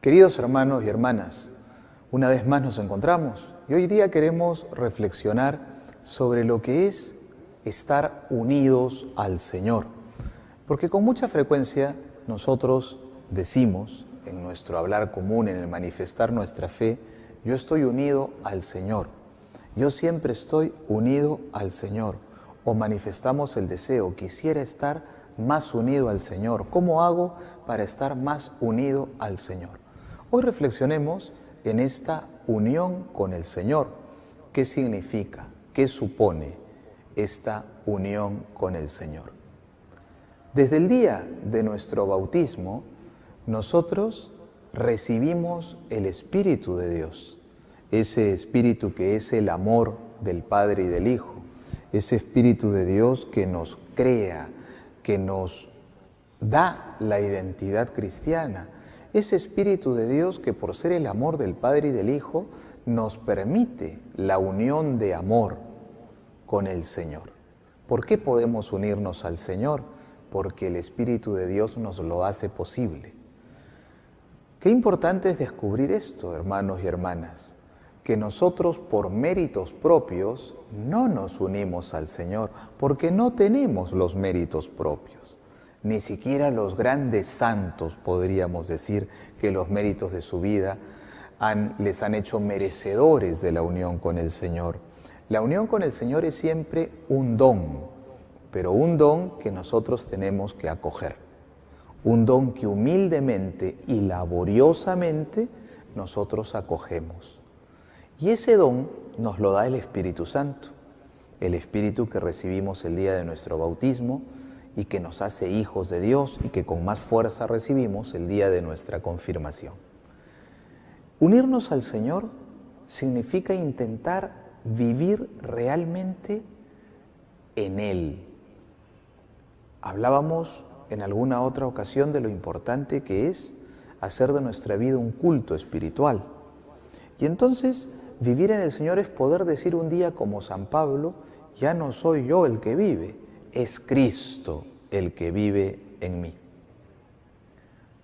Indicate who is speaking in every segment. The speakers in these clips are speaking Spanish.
Speaker 1: Queridos hermanos y hermanas, una vez más nos encontramos y hoy día queremos reflexionar sobre lo que es estar unidos al Señor. Porque con mucha frecuencia nosotros decimos en nuestro hablar común, en el manifestar nuestra fe, yo estoy unido al Señor, yo siempre estoy unido al Señor, o manifestamos el deseo, quisiera estar más unido al Señor. ¿Cómo hago para estar más unido al Señor? Hoy reflexionemos en esta unión con el Señor. ¿Qué significa? ¿Qué supone esta unión con el Señor? Desde el día de nuestro bautismo, nosotros recibimos el Espíritu de Dios, ese Espíritu que es el amor del Padre y del Hijo, ese Espíritu de Dios que nos crea, que nos da la identidad cristiana, ese Espíritu de Dios que por ser el amor del Padre y del Hijo nos permite la unión de amor con el Señor. ¿Por qué podemos unirnos al Señor? Porque el Espíritu de Dios nos lo hace posible. Qué importante es descubrir esto, hermanos y hermanas, que nosotros por méritos propios no nos unimos al Señor, porque no tenemos los méritos propios. Ni siquiera los grandes santos podríamos decir que los méritos de su vida les han hecho merecedores de la unión con el Señor. La unión con el Señor es siempre un don, pero un don que nosotros tenemos que acoger. Un don que humildemente y laboriosamente nosotros acogemos. Y ese don nos lo da el Espíritu Santo, el Espíritu que recibimos el día de nuestro bautismo, y que nos hace hijos de Dios y que con más fuerza recibimos el día de nuestra confirmación. Unirnos al Señor significa intentar vivir realmente en Él. Hablábamos en alguna otra ocasión de lo importante que es hacer de nuestra vida un culto espiritual. Y entonces vivir en el Señor es poder decir un día como San Pablo, ya no soy yo el que vive, es Cristo el que vive en mí.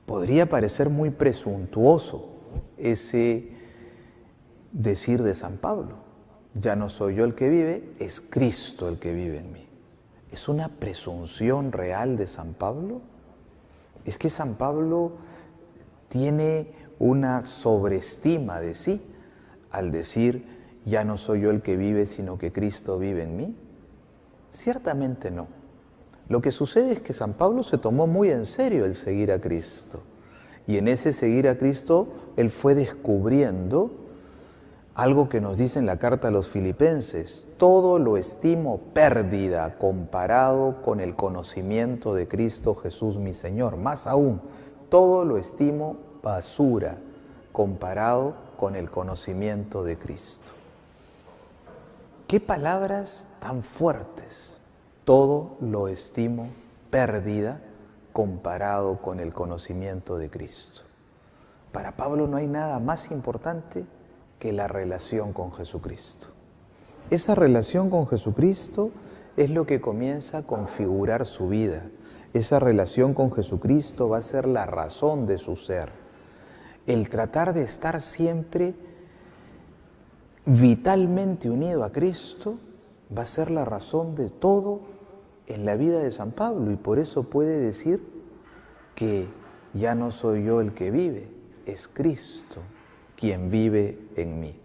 Speaker 1: Podría parecer muy presuntuoso ese decir de San Pablo, ya no soy yo el que vive, es Cristo el que vive en mí. ¿Es una presunción real de San Pablo? Es que San Pablo tiene una sobreestima de sí al decir, ya no soy yo el que vive, sino que Cristo vive en mí. Ciertamente no. Lo que sucede es que San Pablo se tomó muy en serio el seguir a Cristo. Y en ese seguir a Cristo, él fue descubriendo algo que nos dice en la carta a los Filipenses: todo lo estimo pérdida comparado con el conocimiento de Cristo Jesús mi Señor. Más aún, todo lo estimo basura comparado con el conocimiento de Cristo. ¡Qué palabras tan fuertes! Todo lo estimo pérdida comparado con el conocimiento de Cristo. Para Pablo no hay nada más importante que la relación con Jesucristo. Esa relación con Jesucristo es lo que comienza a configurar su vida. Esa relación con Jesucristo va a ser la razón de su ser. El tratar de estar siempre vitalmente unido a Cristo va a ser la razón de todo en la vida de San Pablo, y por eso puede decir que ya no soy yo el que vive, es Cristo quien vive en mí.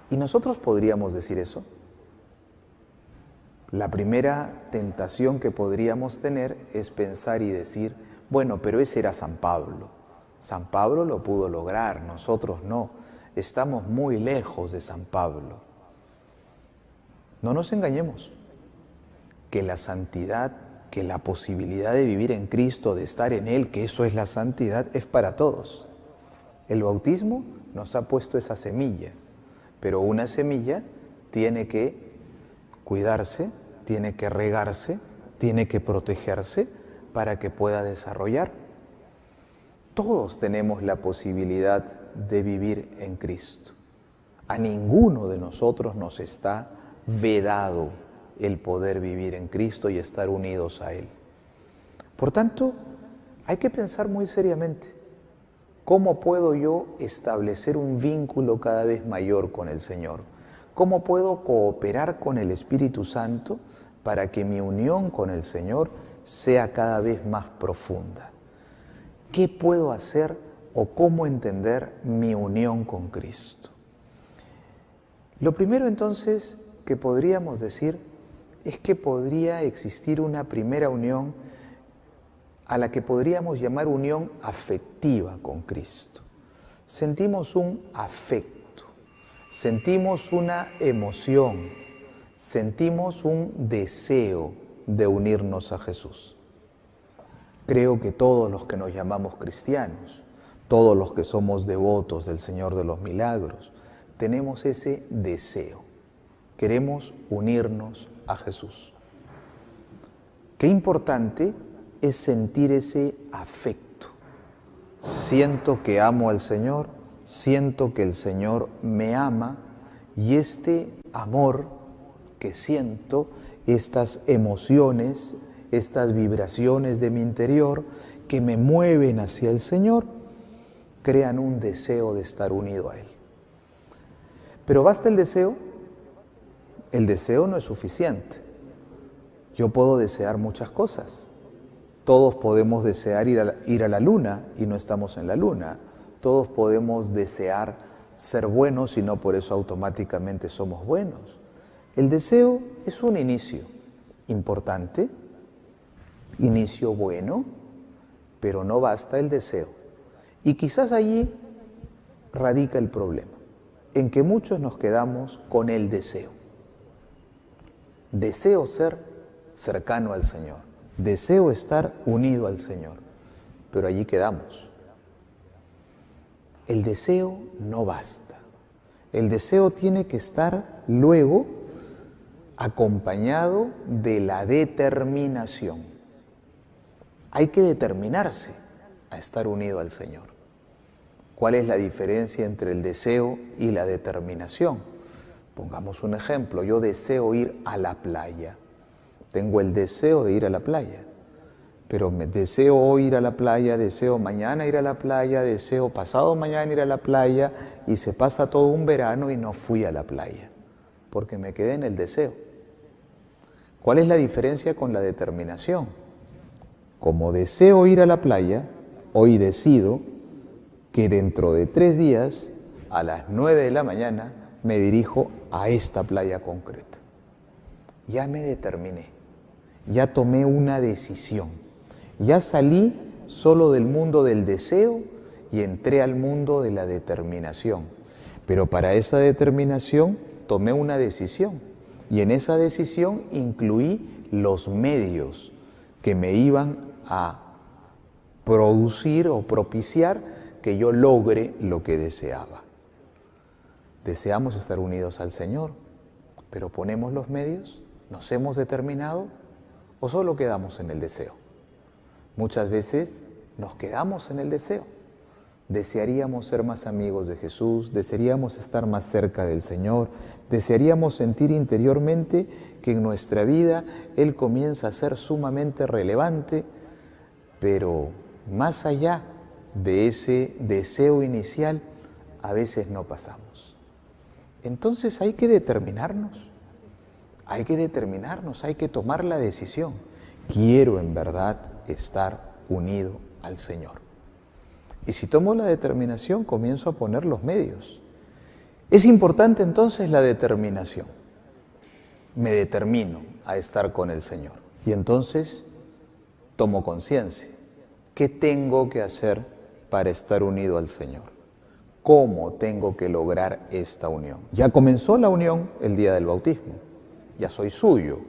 Speaker 1: ¿Y nosotros podríamos decir eso? La primera tentación que podríamos tener es pensar y decir, bueno, pero ese era San Pablo. San Pablo lo pudo lograr, nosotros no. Estamos muy lejos de San Pablo. No nos engañemos, que la santidad que la posibilidad de vivir en Cristo, de estar en Él, que eso es la santidad, es para todos. El bautismo nos ha puesto esa semilla, pero una semilla tiene que cuidarse, tiene que regarse, tiene que protegerse para que pueda desarrollar. Todos tenemos la posibilidad de vivir en Cristo. A ninguno de nosotros nos está vedado el poder vivir en Cristo y estar unidos a Él. Por tanto, hay que pensar muy seriamente, ¿cómo puedo yo establecer un vínculo cada vez mayor con el Señor? ¿Cómo puedo cooperar con el Espíritu Santo para que mi unión con el Señor sea cada vez más profunda? ¿Qué puedo hacer o cómo entender mi unión con Cristo? Lo primero entonces que podríamos decir es que podría existir una primera unión a la que podríamos llamar unión afectiva con Cristo. Sentimos un afecto, sentimos una emoción, sentimos un deseo de unirnos a Jesús. Creo que todos los que nos llamamos cristianos, todos los que somos devotos del Señor de los Milagros, tenemos ese deseo. Queremos unirnos a Jesús. Qué importante es sentir ese afecto. Siento que amo al Señor, siento que el Señor me ama y este amor que siento, estas emociones, estas vibraciones de mi interior que me mueven hacia el Señor, crean un deseo de estar unido a Él. ¿Pero basta el deseo? El deseo no es suficiente. Yo puedo desear muchas cosas. Todos podemos desear ir a la luna y no estamos en la luna. Todos podemos desear ser buenos y no por eso automáticamente somos buenos. El deseo es un inicio importante, inicio bueno, pero no basta el deseo. Y quizás allí radica el problema, en que muchos nos quedamos con el deseo. Deseo ser cercano al Señor, deseo estar unido al Señor, pero allí quedamos. El deseo no basta. El deseo tiene que estar luego acompañado de la determinación. Hay que determinarse a estar unido al Señor. ¿Cuál es la diferencia entre el deseo y la determinación? Pongamos un ejemplo. Yo deseo ir a la playa. Tengo el deseo de ir a la playa. Pero deseo hoy ir a la playa, deseo mañana ir a la playa, deseo pasado mañana ir a la playa y se pasa todo un verano y no fui a la playa porque me quedé en el deseo. ¿Cuál es la diferencia con la determinación? Como deseo ir a la playa, hoy decido que dentro de 3 días, a las 9 de la mañana, me dirijo a esta playa concreta. Ya me determiné, ya tomé una decisión, ya salí solo del mundo del deseo y entré al mundo de la determinación. Pero para esa determinación tomé una decisión y en esa decisión incluí los medios que me iban a producir o propiciar que yo logre lo que deseaba. Deseamos estar unidos al Señor, pero ¿ponemos los medios? ¿Nos hemos determinado? ¿O solo quedamos en el deseo? Muchas veces nos quedamos en el deseo. Desearíamos ser más amigos de Jesús, desearíamos estar más cerca del Señor, desearíamos sentir interiormente que en nuestra vida Él comienza a ser sumamente relevante, pero más allá de ese deseo inicial, a veces no pasamos. Entonces hay que determinarnos, hay que tomar la decisión. Quiero en verdad estar unido al Señor. Y si tomo la determinación, comienzo a poner los medios. Es importante entonces la determinación. Me determino a estar con el Señor. Y entonces tomo conciencia. ¿Qué tengo que hacer para estar unido al Señor? ¿Cómo tengo que lograr esta unión? Ya comenzó la unión el día del bautismo. Ya soy suyo.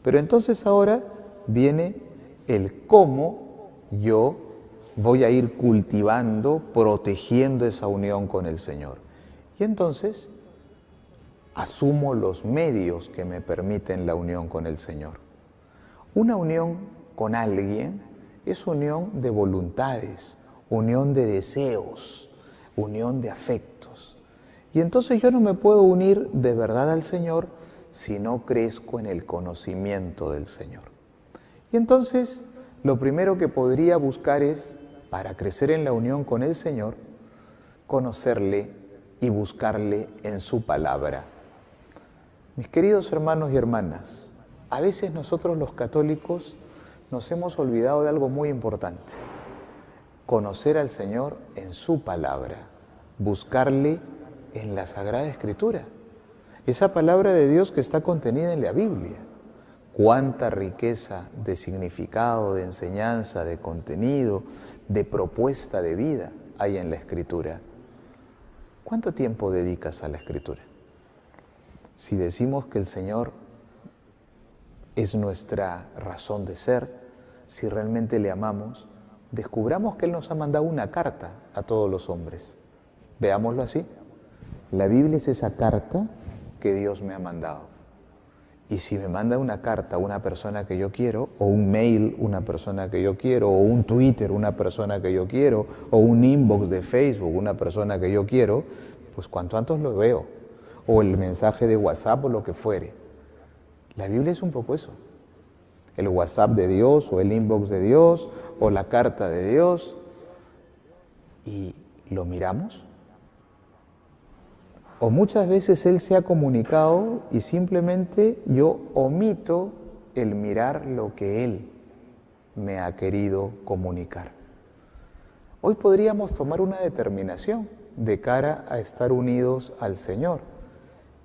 Speaker 1: Pero entonces ahora viene el cómo yo voy a ir cultivando, protegiendo esa unión con el Señor. Y entonces asumo los medios que me permiten la unión con el Señor. Una unión con alguien es unión de voluntades, unión de deseos, unión de afectos. Y entonces yo no me puedo unir de verdad al Señor si no crezco en el conocimiento del Señor. Y entonces lo primero que podría buscar es, para crecer en la unión con el Señor, conocerle y buscarle en su palabra. Mis queridos hermanos y hermanas, a veces nosotros los católicos nos hemos olvidado de algo muy importante: conocer al Señor en su palabra, buscarle en la Sagrada Escritura, esa palabra de Dios que está contenida en la Biblia. Cuánta riqueza de significado, de enseñanza, de contenido, de propuesta de vida hay en la Escritura. ¿Cuánto tiempo dedicas a la Escritura? Si decimos que el Señor es nuestra razón de ser, si realmente le amamos, descubramos que Él nos ha mandado una carta a todos los hombres. Veámoslo así. La Biblia es esa carta que Dios me ha mandado. Y si me manda una carta a una persona que yo quiero, o un mail una persona que yo quiero, o un Twitter una persona que yo quiero, o un inbox de Facebook una persona que yo quiero, pues cuanto antes lo veo, o el mensaje de WhatsApp o lo que fuere. La Biblia es un poco eso. El WhatsApp de Dios, o el inbox de Dios, o la carta de Dios. ¿Y lo miramos? O muchas veces Él se ha comunicado y simplemente yo omito el mirar lo que Él me ha querido comunicar. Hoy podríamos tomar una determinación de cara a estar unidos al Señor.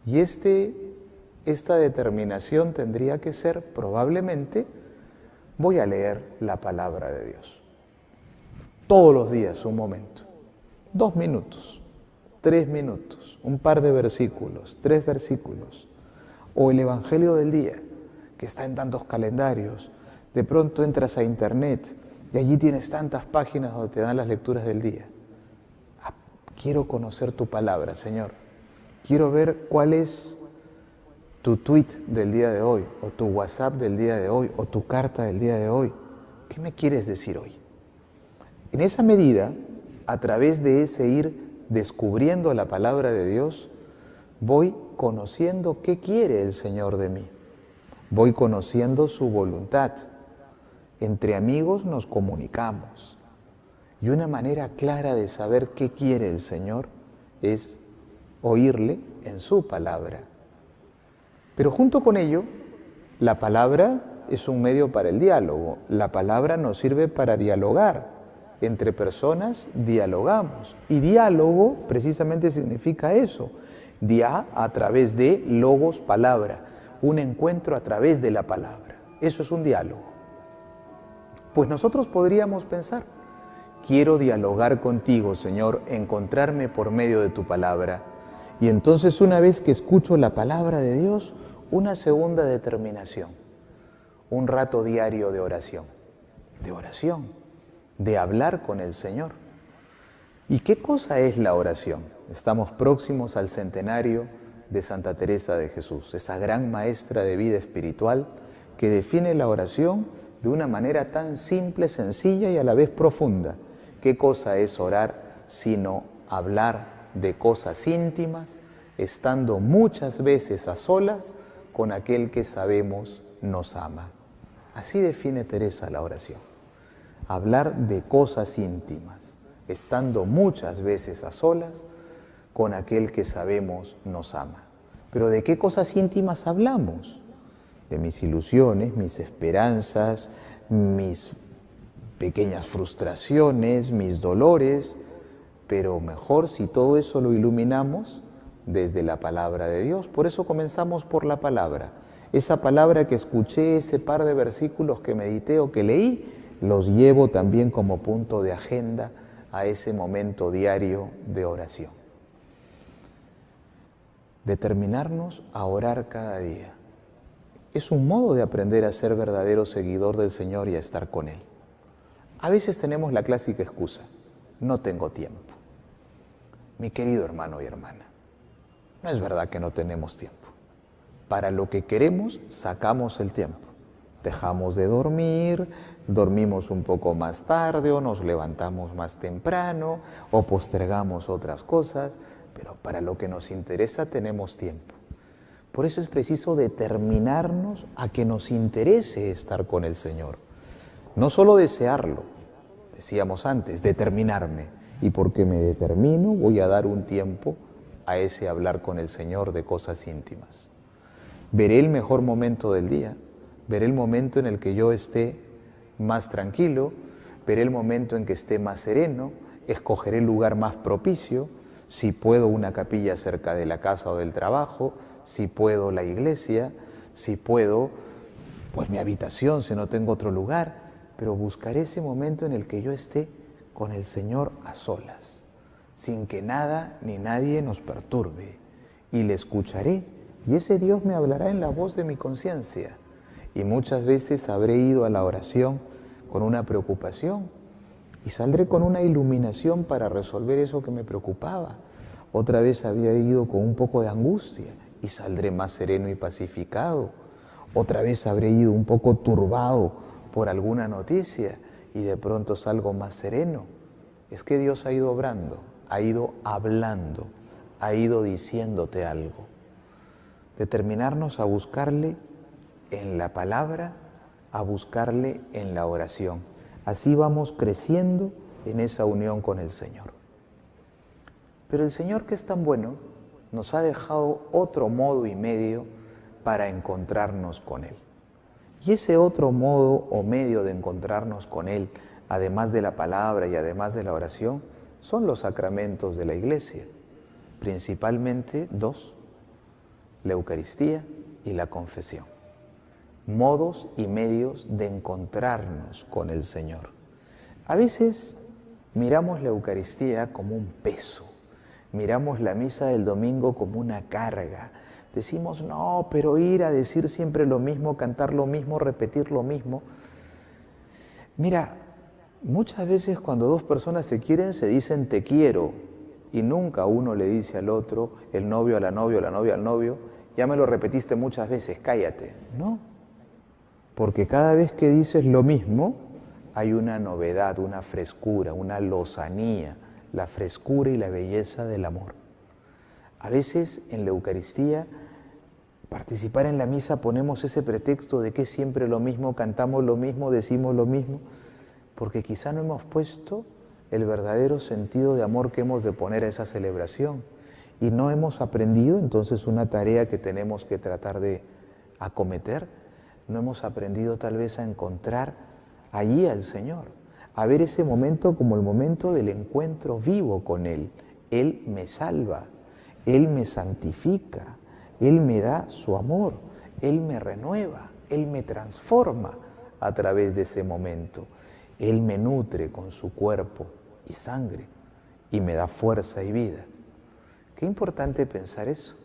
Speaker 1: Y esta determinación tendría que ser probablemente: voy a leer la palabra de Dios. Todos los días, un momento, 2 minutos. 3 minutos, un par de versículos, 3 versículos, o el Evangelio del día, que está en tantos calendarios. De pronto entras a internet y allí tienes tantas páginas donde te dan las lecturas del día. Quiero conocer tu palabra, Señor. Quiero ver cuál es tu tweet del día de hoy, o tu WhatsApp del día de hoy, o tu carta del día de hoy. ¿Qué me quieres decir hoy? En esa medida, a través de ese ir descubriendo la palabra de Dios, voy conociendo qué quiere el Señor de mí. Voy conociendo su voluntad. Entre amigos nos comunicamos. Y una manera clara de saber qué quiere el Señor es oírle en su palabra. Pero junto con ello, la palabra es un medio para el diálogo. La palabra nos sirve para dialogar. Entre personas dialogamos. Y diálogo precisamente significa eso. Dia a través de logos, palabra. Un encuentro a través de la palabra. Eso es un diálogo. Pues nosotros podríamos pensar: quiero dialogar contigo, Señor, encontrarme por medio de tu palabra. Y entonces, una vez que escucho la palabra de Dios, una segunda determinación. Un rato diario de oración. De hablar con el Señor. ¿Y qué cosa es la oración? Estamos próximos al centenario de Santa Teresa de Jesús, esa gran maestra de vida espiritual que define la oración de una manera tan simple, sencilla y a la vez profunda. ¿Qué cosa es orar sino hablar de cosas íntimas, estando muchas veces a solas con aquel que sabemos nos ama? Así define Teresa la oración. Hablar de cosas íntimas, estando muchas veces a solas con aquel que sabemos nos ama. ¿Pero de qué cosas íntimas hablamos? De mis ilusiones, mis esperanzas, mis pequeñas frustraciones, mis dolores, pero mejor si todo eso lo iluminamos desde la palabra de Dios. Por eso comenzamos por la palabra. Esa palabra que escuché, ese par de versículos que medité o que leí, los llevo también como punto de agenda a ese momento diario de oración. Determinarnos a orar cada día. es un modo de aprender a ser verdadero seguidor del Señor y a estar con Él. A veces tenemos la clásica excusa: no tengo tiempo. Mi querido hermano y hermana, no es verdad que no tenemos tiempo. Para lo que queremos, sacamos el tiempo. Dejamos de dormir, dormimos un poco más tarde o nos levantamos más temprano o postergamos otras cosas, pero para lo que nos interesa tenemos tiempo. Por eso es preciso determinarnos a que nos interese estar con el Señor. No solo desearlo, decíamos antes, determinarme. Y porque me determino, voy a dar un tiempo a ese hablar con el Señor de cosas íntimas. Veré el mejor momento del día, veré el momento en el que yo esté más tranquilo, veré el momento en que esté más sereno, escogeré el lugar más propicio, si puedo una capilla cerca de la casa o del trabajo, si puedo la iglesia, si puedo pues mi habitación si no tengo otro lugar, pero buscaré ese momento en el que yo esté con el Señor a solas, sin que nada ni nadie nos perturbe, y le escucharé, y ese Dios me hablará en la voz de mi conciencia. Y muchas veces habré ido a la oración con una preocupación y saldré con una iluminación para resolver eso que me preocupaba. Otra vez había ido con un poco de angustia y saldré más sereno y pacificado. Otra vez habré ido un poco turbado por alguna noticia y de pronto salgo más sereno. Es que Dios ha ido obrando, ha ido hablando, ha ido diciéndote algo. Determinarnos a buscarle en la palabra, a buscarle en la oración. Así vamos creciendo en esa unión con el Señor. Pero el Señor, que es tan bueno, nos ha dejado otro modo y medio para encontrarnos con Él. Y ese otro modo o medio de encontrarnos con Él, además de la palabra y además de la oración, son los sacramentos de la Iglesia. Principalmente dos: la Eucaristía y la confesión. Modos y medios de encontrarnos con el Señor. A veces miramos la Eucaristía como un peso, miramos la misa del domingo como una carga. Decimos, no, pero ir a decir siempre lo mismo, cantar lo mismo, repetir lo mismo. Mira, muchas veces cuando dos personas se quieren, se dicen te quiero, y nunca uno le dice al otro, el novio a la novia, la novia al novio, ya me lo repetiste muchas veces, cállate. No, porque cada vez que dices lo mismo, hay una novedad, una frescura, una lozanía, la frescura y la belleza del amor. A veces en la Eucaristía, participar en la misa, ponemos ese pretexto de que es siempre lo mismo, cantamos lo mismo, decimos lo mismo, porque quizá no hemos puesto el verdadero sentido de amor que hemos de poner a esa celebración y no hemos aprendido, entonces una tarea que tenemos que tratar de acometer, no hemos aprendido tal vez a encontrar allí al Señor, a ver ese momento como el momento del encuentro vivo con Él. Él me salva, Él me santifica, Él me da su amor, Él me renueva, Él me transforma a través de ese momento. Él me nutre con su cuerpo y sangre y me da fuerza y vida. Qué importante pensar eso.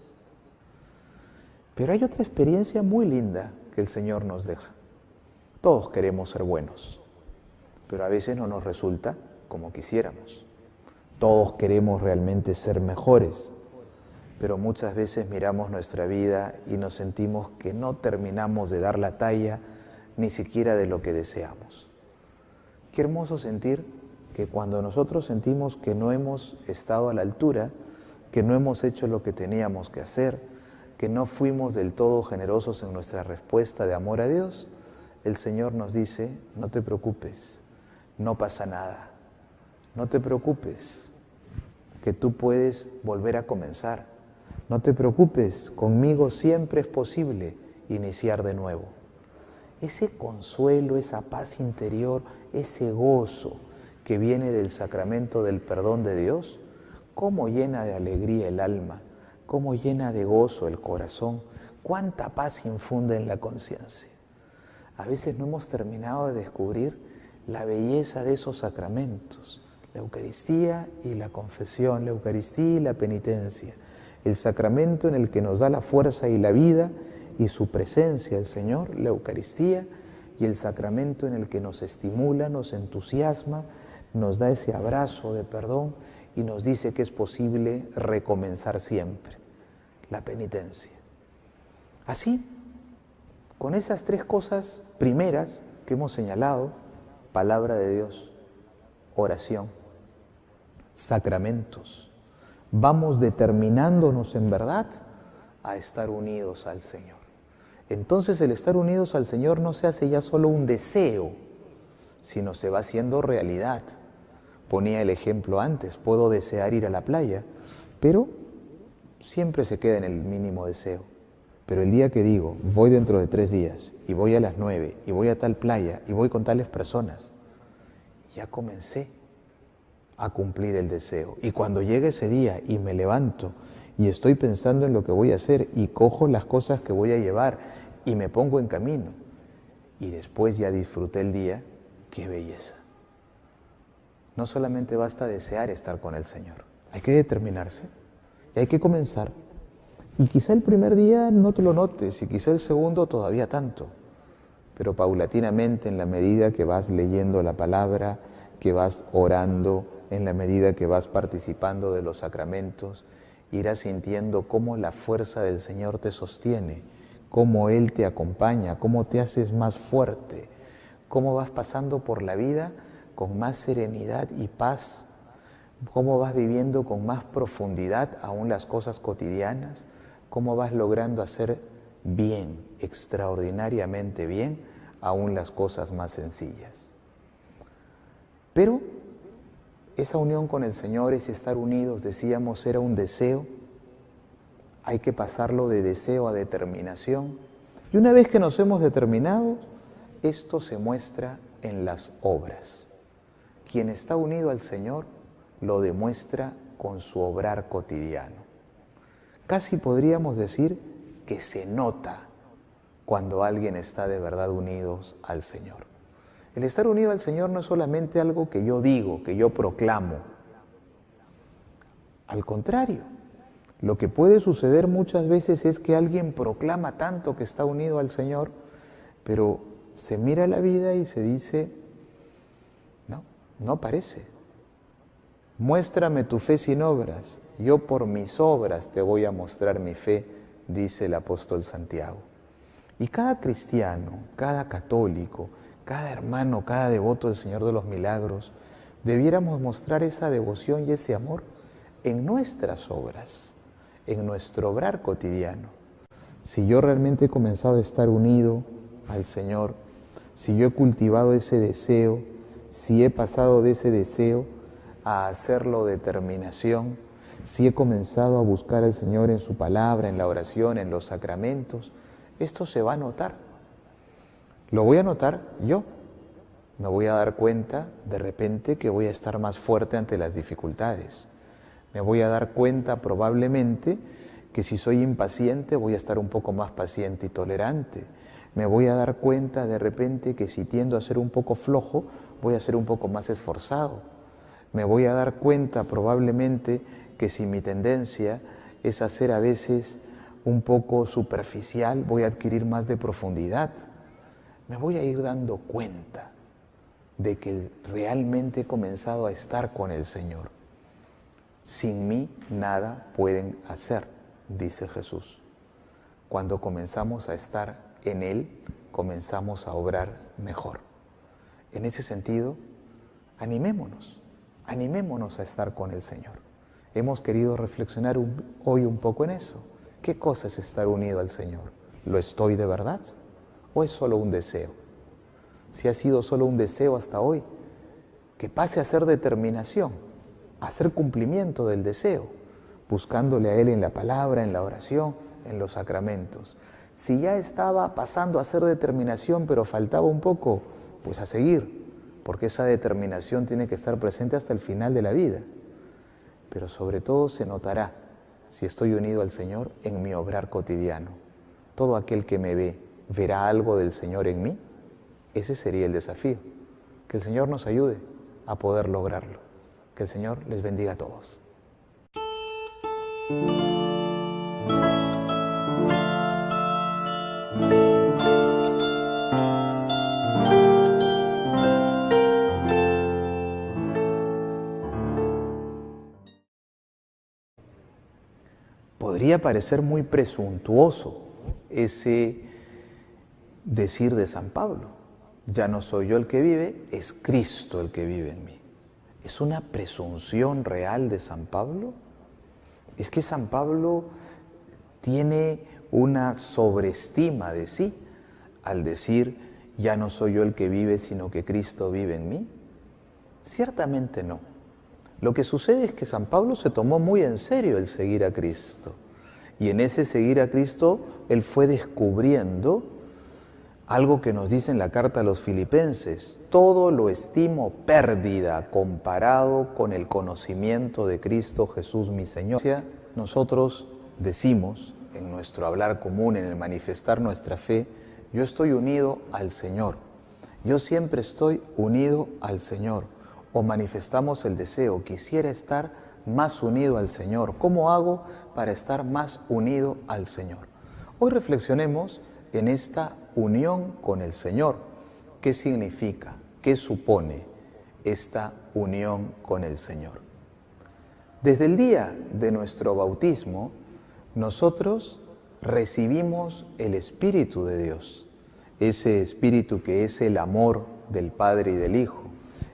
Speaker 1: Pero hay otra experiencia muy linda que el Señor nos deja. Todos queremos ser buenos, pero a veces no nos resulta como quisiéramos. Todos queremos realmente ser mejores, pero muchas veces miramos nuestra vida y nos sentimos que no terminamos de dar la talla ni siquiera de lo que deseamos. Qué hermoso sentir que cuando nosotros sentimos que no hemos estado a la altura, que no hemos hecho lo que teníamos que hacer, que no fuimos del todo generosos en nuestra respuesta de amor a Dios, el Señor nos dice, no te preocupes, no pasa nada, no te preocupes, que tú puedes volver a comenzar, no te preocupes, conmigo siempre es posible iniciar de nuevo. Ese consuelo, esa paz interior, ese gozo que viene del sacramento del perdón de Dios, cómo llena de alegría el alma, cómo llena de gozo el corazón, cuánta paz infunde en la conciencia. A veces no hemos terminado de descubrir la belleza de esos sacramentos, la Eucaristía y la confesión, la Eucaristía y la penitencia, el sacramento en el que nos da la fuerza y la vida y su presencia, el Señor, la Eucaristía y el sacramento en el que nos estimula, nos entusiasma, nos da ese abrazo de perdón y nos dice que es posible recomenzar siempre, la penitencia. Así, con esas tres cosas primeras que hemos señalado, palabra de Dios, oración, sacramentos, vamos determinándonos en verdad a estar unidos al Señor. Entonces el estar unidos al Señor no se hace ya solo un deseo, sino se va haciendo realidad. Ponía el ejemplo antes, puedo desear ir a la playa, pero siempre se queda en el mínimo deseo. Pero el día que digo, voy dentro de 3 días, y voy a las 9, y voy a tal playa, y voy con tales personas, ya comencé a cumplir el deseo. Y cuando llega ese día y me levanto, y estoy pensando en lo que voy a hacer, y cojo las cosas que voy a llevar, y me pongo en camino, y después ya disfruté el día, ¡qué belleza! No solamente basta desear estar con el Señor, hay que determinarse, y hay que comenzar. Y quizá el primer día no te lo notes, y quizá el segundo todavía tanto, pero paulatinamente, en la medida que vas leyendo la palabra, que vas orando, en la medida que vas participando de los sacramentos, irás sintiendo cómo la fuerza del Señor te sostiene, cómo Él te acompaña, cómo te haces más fuerte, cómo vas pasando por la vida con más serenidad y paz, cómo vas viviendo con más profundidad aún las cosas cotidianas, cómo vas logrando hacer bien, extraordinariamente bien, aún las cosas más sencillas. Pero esa unión con el Señor, ese estar unidos, decíamos, era un deseo. Hay que pasarlo de deseo a determinación. Y una vez que nos hemos determinado, esto se muestra en las obras. Quien está unido al Señor lo demuestra con su obrar cotidiano. Casi podríamos decir que se nota cuando alguien está de verdad unido al Señor. El estar unido al Señor no es solamente algo que yo digo, que yo proclamo. Al contrario, lo que puede suceder muchas veces es que alguien proclama tanto que está unido al Señor, pero se mira la vida y se dice, no parece. Muéstrame tu fe sin obras, yo por mis obras te voy a mostrar mi fe, dice el apóstol Santiago. Y cada cristiano, cada católico, cada hermano, cada devoto del Señor de los Milagros, debiéramos mostrar esa devoción y ese amor en nuestras obras, en nuestro obrar cotidiano. Si yo realmente he comenzado a estar unido al Señor, si yo he cultivado ese deseo, si he pasado de ese deseo a hacerlo determinación, si he comenzado a buscar al Señor en su palabra, en la oración, en los sacramentos, esto se va a notar. Lo voy a notar yo. Me voy a dar cuenta de repente que voy a estar más fuerte ante las dificultades. Me voy a dar cuenta probablemente que si soy impaciente voy a estar un poco más paciente y tolerante. Me voy a dar cuenta de repente que si tiendo a ser un poco flojo, voy a ser un poco más esforzado. Me voy a dar cuenta probablemente que si mi tendencia es a ser a veces un poco superficial, voy a adquirir más de profundidad. Me voy a ir dando cuenta de que realmente he comenzado a estar con el Señor. Sin mí nada pueden hacer, dice Jesús. Cuando comenzamos a estar en Él, comenzamos a obrar mejor. En ese sentido, animémonos a estar con el Señor. Hemos querido reflexionar hoy un poco en eso. ¿Qué cosa es estar unido al Señor? ¿Lo estoy de verdad? ¿O es solo un deseo? Si ha sido solo un deseo hasta hoy, que pase a ser determinación, a ser cumplimiento del deseo, buscándole a Él en la palabra, en la oración, en los sacramentos. Si ya estaba pasando a ser determinación, pero faltaba un poco, pues a seguir, porque esa determinación tiene que estar presente hasta el final de la vida. Pero sobre todo se notará, si estoy unido al Señor, en mi obrar cotidiano. Todo aquel que me ve, ¿verá algo del Señor en mí? Ese sería el desafío. Que el Señor nos ayude a poder lograrlo. Que el Señor les bendiga a todos. Podría parecer muy presuntuoso ese decir de San Pablo. Ya no soy yo el que vive, es Cristo el que vive en mí. ¿Es una presunción real de San Pablo? Es que San Pablo tiene una sobreestima de sí al decir, ya no soy yo el que vive, sino que Cristo vive en mí. Ciertamente no. Lo que sucede es que San Pablo se tomó muy en serio el seguir a Cristo. Y en ese seguir a Cristo, él fue descubriendo algo que nos dice en la carta a los Filipenses: todo lo estimo pérdida comparado con el conocimiento de Cristo Jesús mi Señor. Nosotros decimos en nuestro hablar común, en el manifestar nuestra fe, yo estoy unido al Señor, yo siempre estoy unido al Señor. O manifestamos el deseo, quisiera estar más unido al Señor. ¿Cómo hago para estar más unido al Señor? Hoy reflexionemos en esta unión con el Señor. ¿Qué significa? ¿Qué supone esta unión con el Señor? Desde el día de nuestro bautismo, nosotros recibimos el Espíritu de Dios, ese Espíritu que es el amor del Padre y del Hijo,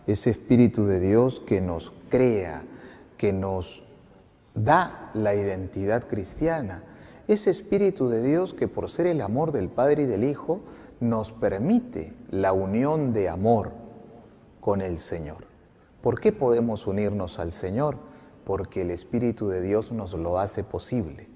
Speaker 1: ese Espíritu de Dios que nos crea, que nos da la identidad cristiana, ese Espíritu de Dios que por ser el amor del Padre y del Hijo nos permite la unión de amor con el Señor. ¿Por qué podemos unirnos al Señor? Porque el Espíritu de Dios nos lo hace posible.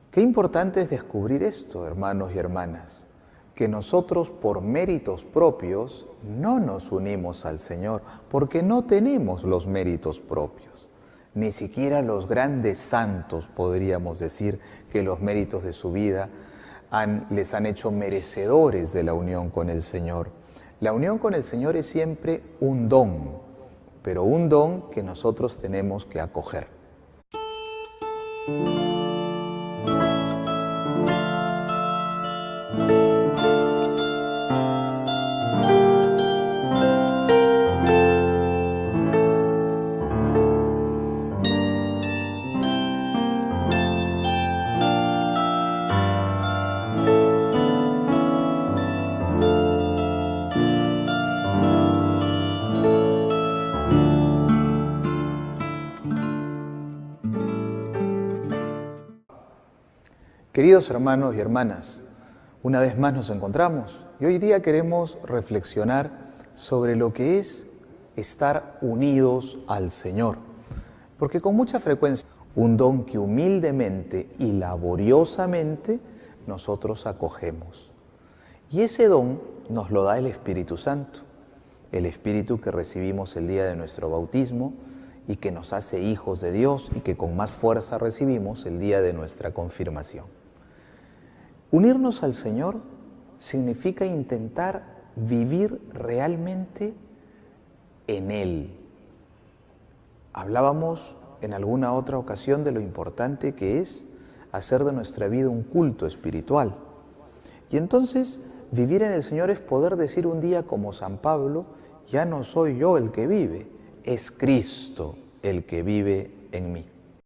Speaker 1: Qué importante es descubrir esto, hermanos y hermanas, que nosotros por méritos propios no nos unimos al Señor, porque no tenemos los méritos propios. Ni siquiera los grandes santos podríamos decir que los méritos de su vida les han hecho merecedores de la unión con el Señor. La unión con el Señor es siempre un don, pero un don que nosotros tenemos que acoger. Queridos hermanos y hermanas, una vez más nos encontramos y hoy día queremos reflexionar sobre lo que es estar unidos al Señor, porque con mucha frecuencia un don que humildemente y laboriosamente nosotros acogemos. Y ese don nos lo da el Espíritu Santo, el Espíritu que recibimos el día de nuestro bautismo y que nos hace hijos de Dios y que con más fuerza recibimos el día de nuestra confirmación. Unirnos al Señor significa intentar vivir realmente en Él. Hablábamos en alguna otra ocasión de lo importante que es hacer de nuestra vida un culto espiritual. Y entonces vivir en el Señor es poder decir un día como San Pablo, ya no soy yo el que vive, es Cristo el que vive en mí.